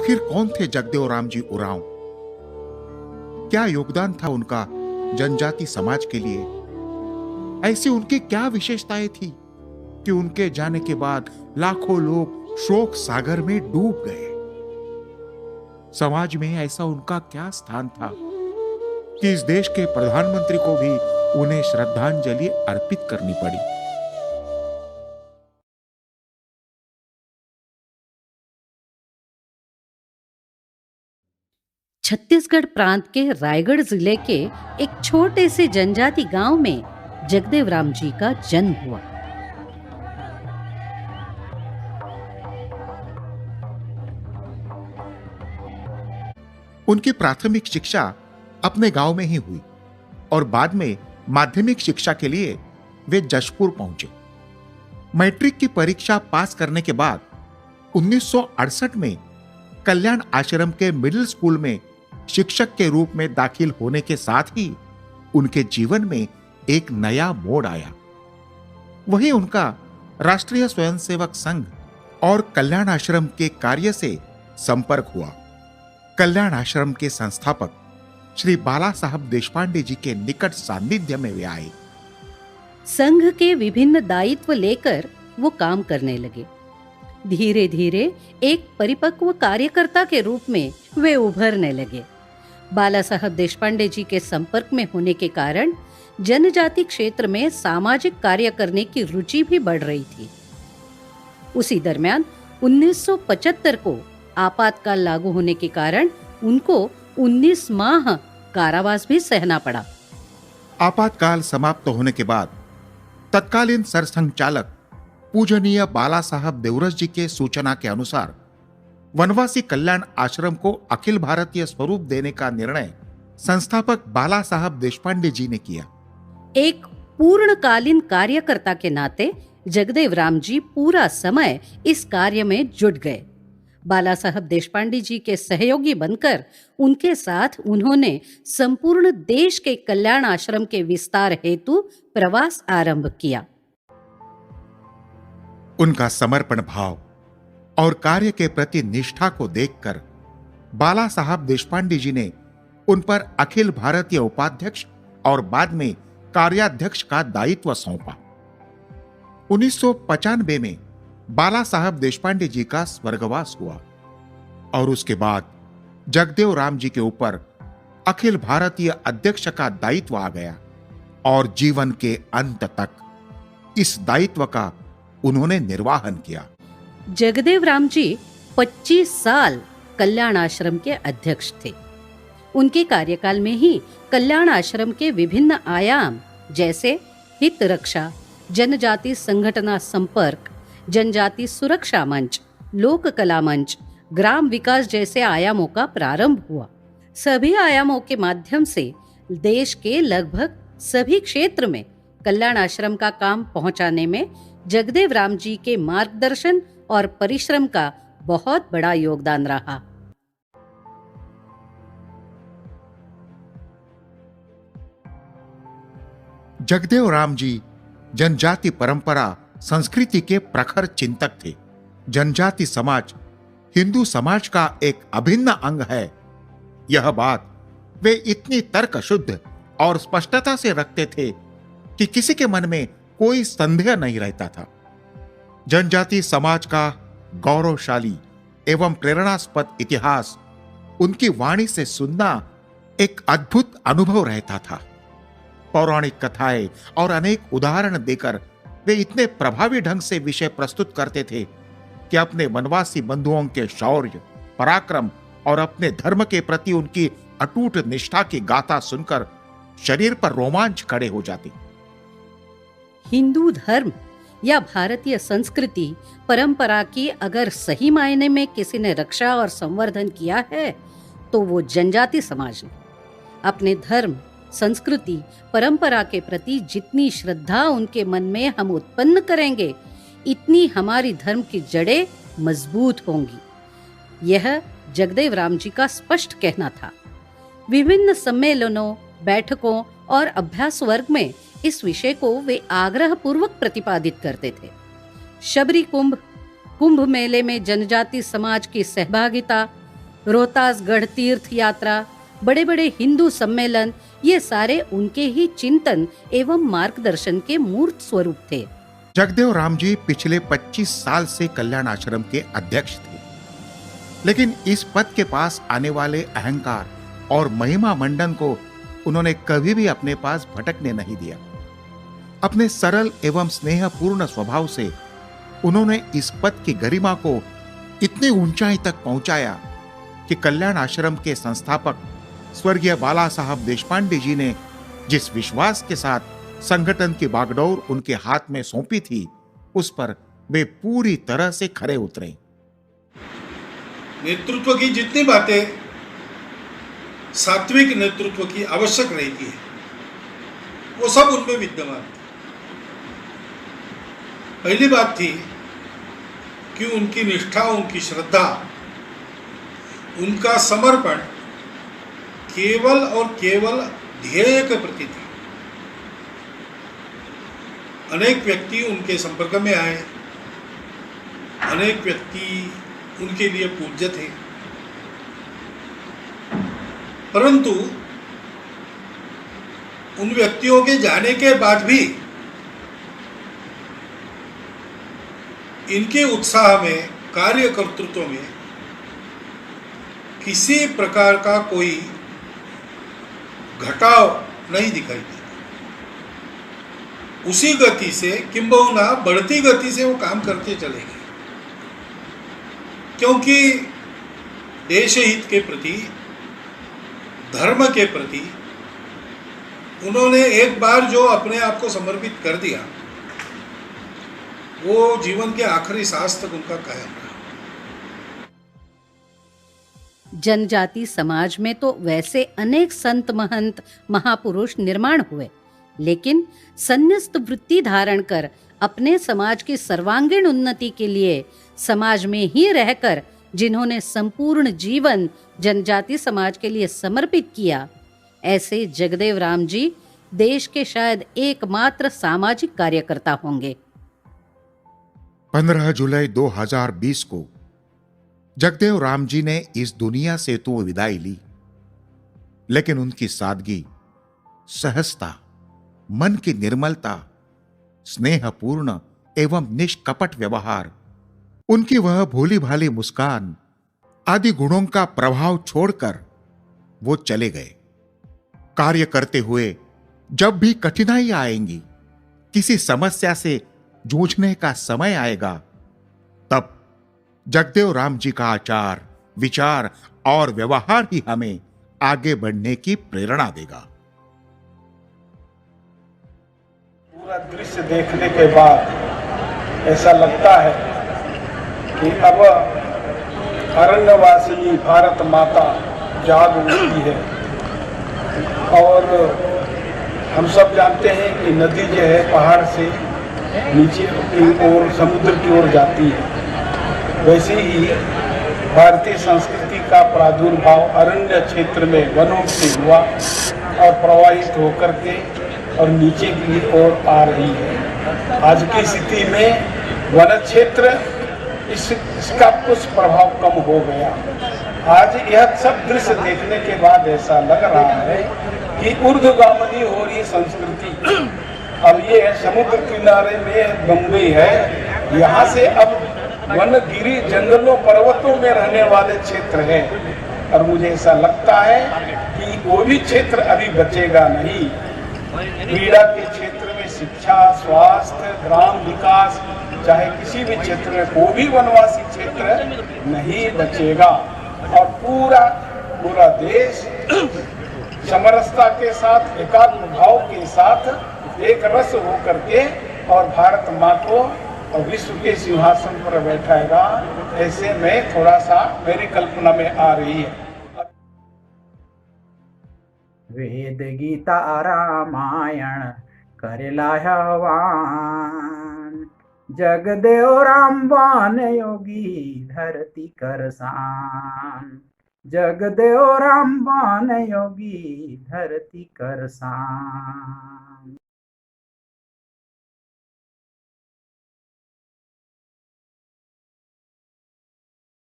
आखिर कौन थे जगदेव राम जी उरांव? क्या योगदान था उनका जनजाति समाज के लिए? ऐसी उनकी क्या विशेषताएं थी कि उनके जाने के बाद लाखों लोग शोक सागर में डूब गए? समाज में ऐसा उनका क्या स्थान था कि इस देश के प्रधानमंत्री को भी उन्हें श्रद्धांजलि अर्पित करनी पड़ी? छत्तीसगढ़ प्रांत के रायगढ़ जिले के एक छोटे से जनजाति गांव में जगदेव राम जी का जन्म हुआ। उनकी प्राथमिक शिक्षा अपने गांव में ही हुई और बाद में माध्यमिक शिक्षा के लिए वे जशपुर पहुंचे। मैट्रिक की परीक्षा पास करने के बाद 1968 में कल्याण आश्रम के मिडिल स्कूल में शिक्षक के रूप में दाखिल होने के साथ ही उनके जीवन में एक नया मोड़ आया। वहीं उनका राष्ट्रीय स्वयंसेवक संघ और कल्याण आश्रम के कार्य से संपर्क हुआ। कल्याण आश्रम के संस्थापक श्री बाला साहब देशपांडे जी के निकट सानिध्य में वे आए। संघ के विभिन्न दायित्व लेकर वो काम करने लगे। धीरे धीरे एक परिपक्व कार्यकर्ता के रूप में वे उभरने लगे। बाला साहब देशपांडे जी के संपर्क में होने के कारण जनजाति क्षेत्र में सामाजिक कार्य करने की रुचि भी बढ़ रही थी। उसी दरमियान 1975 को आपातकाल लागू होने के कारण उनको 19 माह कारावास भी सहना पड़ा। आपातकाल समाप्त होने के बाद तत्कालीन सरसंघचालक पूजनीय बाला साहब देवरस जी के सूचना के अनुसार वनवासी कल्याण आश्रम को अखिल भारतीय स्वरूप देने का निर्णय संस्थापक बाला साहब देशपांडे जी ने किया। एक पूर्णकालीन कार्यकर्ता के नाते जगदेव राम जी पूरा समय इस कार्य में जुट गए। बाला साहब देशपांडे जी के सहयोगी बनकर उनके साथ उन्होंने संपूर्ण देश के कल्याण आश्रम के विस्तार हेतु प्रवास आरंभ किया। उनका समर्पण भाव और कार्य के प्रति निष्ठा को देखकर बाला साहब देशपांडे जी ने उन पर अखिल भारतीय उपाध्यक्ष और बाद में कार्याध्यक्ष का दायित्व सौंपा। 1995 में बाला साहब देशपांडे जी का स्वर्गवास हुआ और उसके बाद जगदेव राम जी के ऊपर अखिल भारतीय अध्यक्ष का दायित्व आ गया और जीवन के अंत तक इस दायित्व का उन्होंने निर्वाहन किया। जगदेव राम जी 25 साल कल्याण आश्रम के अध्यक्ष थे। उनके कार्यकाल में ही कल्याण आश्रम के विभिन्न आयाम जैसे हित रक्षा, जनजाति संगठना संपर्क, जनजाति सुरक्षा मंच, लोक कला मंच, ग्राम विकास जैसे आयामों का प्रारंभ हुआ। सभी आयामों के माध्यम से देश के लगभग सभी क्षेत्र में कल्याण आश्रम का काम पहुंचाने में जगदेव राम जी के मार्गदर्शन और परिश्रम का बहुत बड़ा योगदान रहा। जगदेव राम जी जनजाति परंपरा संस्कृति के प्रखर चिंतक थे। जनजाति समाज हिंदू समाज का एक अभिन्न अंग है, यह बात वे इतनी तर्कशुद्ध और स्पष्टता से रखते थे कि किसी के मन में कोई संदेह नहीं रहता था। जनजाति समाज का गौरवशाली एवं प्रेरणास्पद इतिहास उनकी वाणी से सुनना एक अद्भुत अनुभव रहता था। पौराणिक कथाएं और अनेक उदाहरण देकर वे इतने प्रभावी ढंग से विषय प्रस्तुत करते थे कि अपने वनवासी बंधुओं के शौर्य, पराक्रम और अपने धर्म के प्रति उनकी अटूट निष्ठा की गाथा सुनकर शरीर पर रोमांच खड़े हो जाते। हिंदू धर्म या भारतीय संस्कृति परंपरा की अगर सही मायने में किसी ने रक्षा और संवर्धन किया है तो वो जनजाति समाज ने। अपने धर्म, संस्कृति, परंपरा के प्रति जितनी श्रद्धा उनके मन में हम उत्पन्न करेंगे, इतनी हमारी धर्म की जड़ें मजबूत होंगी। यह जगदेव राम जी का स्पष्ट कहना था। विभिन्न सम्मेलनों, बैठकों और अभ्यास वर्ग में इस विषय को वे आग्रह पूर्वक प्रतिपादित करते थे। शबरी कुंभ, कुंभ मेले में जनजाति समाज की सहभागिता, रोहतासगढ़ तीर्थ यात्रा, बड़े बड़े हिंदू सम्मेलन, ये सारे उनके ही चिंतन एवं मार्गदर्शन के मूर्त स्वरूप थे। जगदेव राम जी पिछले 25 साल से कल्याण आश्रम के अध्यक्ष थे, लेकिन इस पद के पास आने वाले अहंकार और महिमा मंडन को उन्होंने कभी भी अपने पास भटकने नहीं दिया। अपने सरल एवं स्नेहपूर्ण स्वभाव से उन्होंने इस पद की गरिमा को इतनी ऊंचाई तक पहुंचाया कि कल्याण आश्रम के संस्थापक स्वर्गीय बाला साहब देशपांडे जी ने जिस विश्वास के साथ संगठन की बागडोर उनके हाथ में सौंपी थी, उस पर वे पूरी तरह से खरे उतरे। नेतृत्व की जितनी बातें सात्विक नेतृत्व की आवश्यक रहती है, वो सब उनमें विद्यमान थी। पहली बात थी कि उनकी निष्ठा, उनकी श्रद्धा, उनका समर्पण केवल और केवल ध्येय के प्रति था। अनेक व्यक्ति उनके संपर्क में आए, अनेक व्यक्ति उनके लिए पूज्य थे, परंतु उन व्यक्तियों के जाने के बाद भी इनके उत्साह में, कार्य कर्तृत्व में किसी प्रकार का कोई घटाव नहीं दिखाई देता। उसी गति से, किंबहुना बढ़ती गति से वो काम करते चले गए, क्योंकि देश हित के प्रति, धर्म के प्रति उन्होंने एक बार जो अपने आप को समर्पित कर दिया, वो जीवन के आखिरी सांस तक उनका कायम रहा। जनजाति समाज में तो वैसे अनेक संत, महंत, महापुरुष निर्माण हुए, लेकिन संन्यास्त वृत्ति धारण कर अपने समाज की सर्वांगीण उन्नति के लिए समाज में ही रहकर जिन्होंने संपूर्ण जीवन जनजाति समाज के लिए समर्पित किया, ऐसे जगदेव राम जी देश के शायद एकमात्र सामाजिक कार्यकर्ता होंगे। 15 जुलाई 2020 को जगदेव राम जी ने इस दुनिया से तो विदाई ली, लेकिन उनकी सादगी, सहजता, मन की निर्मलता, स्नेहपूर्ण एवं निष्कपट व्यवहार, उनकी वह भोली भाली मुस्कान आदि गुणों का प्रभाव छोड़कर वो चले गए। कार्य करते हुए जब भी कठिनाई आएंगी, किसी समस्या से जूझने का समय आएगा, तब जगदेव राम जी का आचार, विचार और व्यवहार ही हमें आगे बढ़ने की प्रेरणा देगा। पूरा दृश्य देखने के बाद ऐसा लगता है कि अब अरण्यवासिनी भारत माता जाग उठी है। और हम सब जानते हैं कि नदी जो है पहाड़ से नीचे की ओर, समुद्र की ओर जाती है। वैसे ही भारतीय संस्कृति का प्रादुर्भाव अरण्य क्षेत्र में वनों से हुआ और प्रवाहित होकर के और नीचे की ओर आ रही है। आज की स्थिति में वन क्षेत्र इसका कुछ प्रभाव कम हो गया। आज यह सब दृश्य देखने के बाद ऐसा लग रहा है कि ऊर्ध्वगामिनी हो रही संस्कृति। अब ये समुद्र किनारे में बम्बई है, यहाँ से अब वनगिरी, जंगलों, पर्वतों में रहने वाले क्षेत्र हैं। और मुझे ऐसा लगता है कि वो भी क्षेत्र अभी बचेगा नहीं। क्रीड़ा के क्षेत्र में, शिक्षा, स्वास्थ्य, ग्राम विकास, चाहे किसी भी क्षेत्र में, कोई भी वनवासी क्षेत्र नहीं बचेगा। और पूरा देश समरसता के साथ, एकात्म भाव के साथ एक रस होकर के और भारत माँ को और विश्व के सिंहासन पर बैठाएगा। ऐसे में थोड़ा सा मेरी कल्पना में आ रही है। वेद गीता रामायण करेला हवान, जगदेव राम वन योगी धरती करसान, जगदेव राम वन योगी धरती करसान।